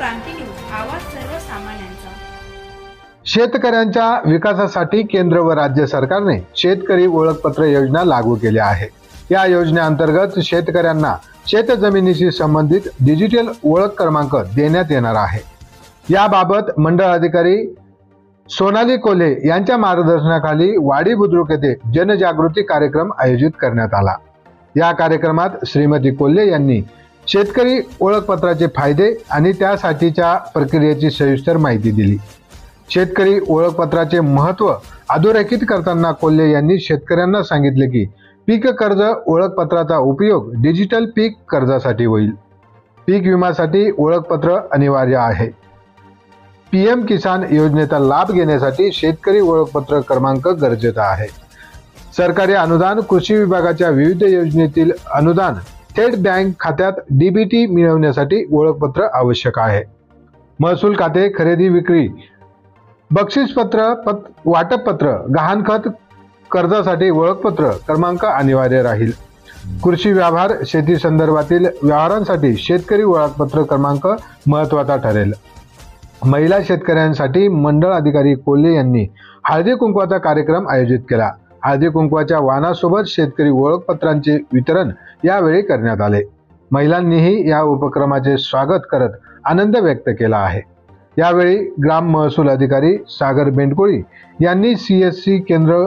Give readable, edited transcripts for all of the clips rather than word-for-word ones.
क्रांती news, आवाज सर्वसामान्यांचा। शेतकऱ्यांच्या विकासासाठी केंद्र व राज्य सरकारने शेतकरी ओळखपत्र योजना लागू केली आहे। या योजनेअंतर्गत शेतकऱ्यांना शेतजमिनीशी संबंधित डिजिटल ओळख क्रमांक देण्यात येणार आहे। याबाबत मंडळ अधिकारी सोनाली कोल्हे यांच्या मार्गदर्शनाखाली वाडी बुद्रुक येथे जनजागृती कार्यक्रम आयोजित करण्यात आला। या कार्यक्रमात श्रीमती कोल्हे यांनी शेतकरी ओळखपत्राचे फायदे आणि त्यासाठीच्या प्रक्रियेची सविस्तर माहिती दिली। शेतकरी ओळखपत्राचे महत्त्व अधोरेखित करताना कोल्हे यांनी शेतकऱ्यांना सांगितले की पीक कर्ज ओळखपत्राचा उपयोग डिजिटल पीक कर्जासाठी होईल। पीक विम्यासाठी ओळखपत्र अनिवार्य आहे। पीएम किसान योजनेचा लाभ घेण्यासाठी शेतकरी ओळखपत्र क्रमांक गरजेचा आहे। सरकारी अनुदान, कृषी विभागाच्या विविध योजनेतील अनुदान थेट बँक खात्यात डीबीटी मिळवण्यासाठी ओळखपत्र आवश्यक आहे। महसूल खाते, खरेदी विक्री, बक्षीसपत्र, वाटपपत्र, गहाणखत कर्जासाठी ओळखपत्र क्रमांक अनिवार्य राहील। कृषी व्यवहार, शेती संदर्भातील व्यवहारांसाठी शेतकरी ओळखपत्र क्रमांक महत्त्वाचा ठरेल। महिला शेतकऱ्यांसाठी मंडळ अधिकारी कोल्हे यांनी हळदी कुंकवाचा कार्यक्रम आयोजित केला। हळदी कुंकवाच्या वाणासोबत शेतकरी ओळखपत्रांचे वितरण यावेळी करण्यात आले। महिलांनीही या उपक्रमाचे स्वागत करत आनंद व्यक्त केला आहे। यावेळी ग्राम महसूल अधिकारी सागर बेंडकोळी यांनी सीएससी केंद्र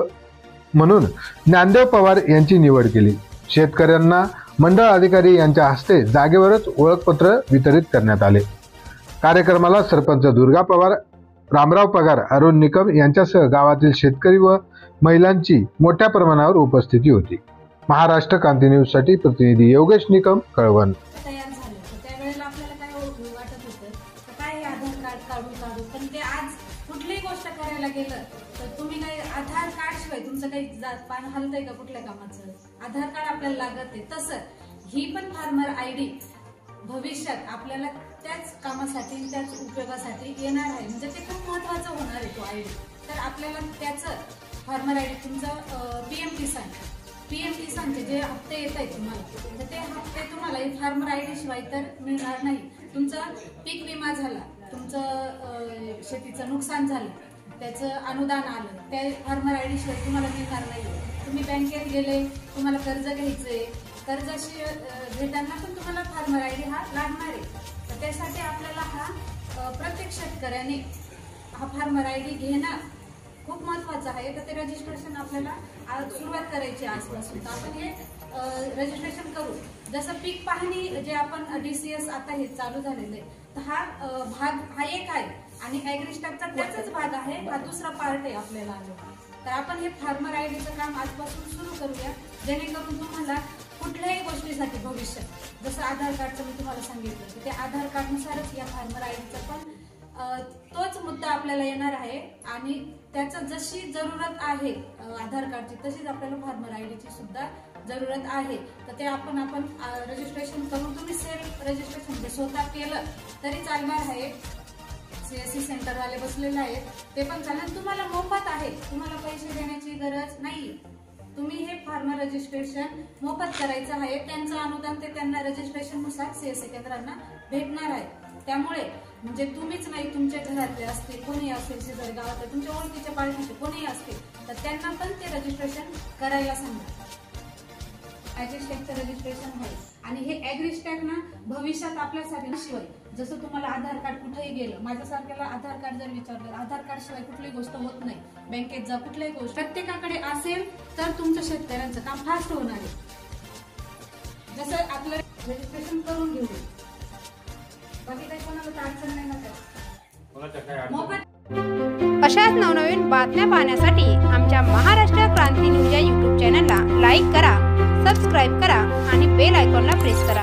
म्हणून ज्ञानदेव पवार यांची निवड केली। शेतकऱ्यांना मंडळ अधिकारी यांच्या हस्ते जागेवरच ओळखपत्र वितरित करण्यात आले। कार्यक्रमाला सरपंच दुर्गा पवार, रामराव पगार, अरुण निकम यांच्यासह गावातील शेतकरी व महिलांची मोठ्या प्रमाणावर उपस्थिती होती। महाराष्ट्र क्रांती न्यूज साठी प्रतिनिधी योगेश निकम, कळवण। तयार झालं तर त्यावेळेला आपल्याला काय वाटत होतं तर काय आधार कार्ड काढू पण ते आज कुठलीही गोष्ट करायला गेलं तर तुम्ही काही आधार कार्ड शिवाय तुमचं काही पान हलतंय का कुठल्या कामाचं? आधार कार्ड आपल्याला लागत आहे। तसं ही पण फार्मर आयडी भविष्यात आपल्याला त्याच कामासाठी त्याच उपयोगासाठी येणार आहे। म्हणजे ते खूप महत्त्वाचं होणार आहे तो आयडी। तर आपल्याला त्याचं फार्मर आयडी तुमचं पीएम किसानचे जे हप्ते येत आहेत तुम्हाला तर ते हप्ते तुम्हाला फार्मर आयडी शिवाय तर मिळणार नाही। तुमचं पीक विमा झाला, तुमचं शेतीचं नुकसान झालं, त्याचं अनुदान आलं, त्या फार्मर आयडी शिवाय तुम्हाला मिळणार नाही। तुम्ही बँकेत गेले, तुम्हाला कर्ज घ्यायचंय, कर्जाशी घेताना पण तुम्हाला फार्मर आयडी हा लागणार आहे। तर त्यासाठी आपल्याला हा प्रत्येक शेतकऱ्याने हा फार्मर आयडी घेणं खूप महत्त्वाचं आहे। तर ते रजिस्ट्रेशन आपल्याला सुरुवात करायची आजपासून। तर आपण हे रजिस्ट्रेशन करू। जसं पीक पाहणी जे आपण DCS आता हे चालू झालेलं आहे तर हा भाग हा एक आहे आणि ॲग्रीस्टॅकचा त्याचाच भाग आहे, हा दुसरा पार्ट आहे आपल्याला आलेला। तर आपण हे फार्मर आयडीचं काम आजपासून सुरू करूया जेणेकरून तुम्हाला कुठल्याही गोष्टीसाठी भविष्यात जसं आधार कार्डचं मी तुम्हाला सांगितलं की त्या आधार कार्डनुसारच या फार्मर आयडीचं पण तोच मुद्दा आपल्याला येणार आहे आणि त्याचं जशी जरूरत आहे आधार कार्डची तशीच आपल्याला फार्मर आयडीची सुद्धा जरूरत आहे। तर ते आपण रजिस्ट्रेशन करून तुम्ही सेल्फ रजिस्ट्रेशन स्वतः केलं तरी चालणार आहे। सीएससी सेंटरवाले बसलेले आहेत ते पण चालेल, तुम्हाला मोफत आहे, तुम्हाला पैसे देण्याची गरज नाही। तुम्ही हे फार्मर रजिस्ट्रेशन मोफत करायचं आहे। त्यांचं अनुदान ते त्यांना रजिस्ट्रेशननुसार सीएससी केंद्रांना भेटणार आहे। त्यामुळे म्हणजे तुम्हीच नाही, तुमच्या घरातले असतील, कोणी असेल, शेजारी गावात तुमच्या ओळखीच्या पाळखीचे कोणीही असतील तर त्यांना पण ते रजिस्ट्रेशन करायला सांगा। ॲग्रीस्टॅकचं रजिस्ट्रेशन आहे आणि हे ॲग्रीस्टॅक ना भविष्यात आपल्यासाठी शिवाय जसं तुम्हाला आधार कार्ड कुठेही गेलं, माझ्यासारख्याला आधार कार्ड जर विचारलं, आधार कार्ड शिवाय कुठलीही गोष्ट होत नाही। बँकेत जा, कुठल्याही गोष्ट प्रत्येकाकडे असेल तर तुमच्या शेतकऱ्यांचं काम फास्ट होणार आहे। जसं आपलं रजिस्ट्रेशन करून घेऊ, बाकी काही कोणाला अडचण नाही ना। अशाच नवनवीन बातम्या पाहण्यासाठी आमच्या महाराष्ट्र क्रांती न्यूज या YouTube चॅनलला लाईक करा, सबस्क्राईब करा आणि बेल आयकॉनला प्रेस करा।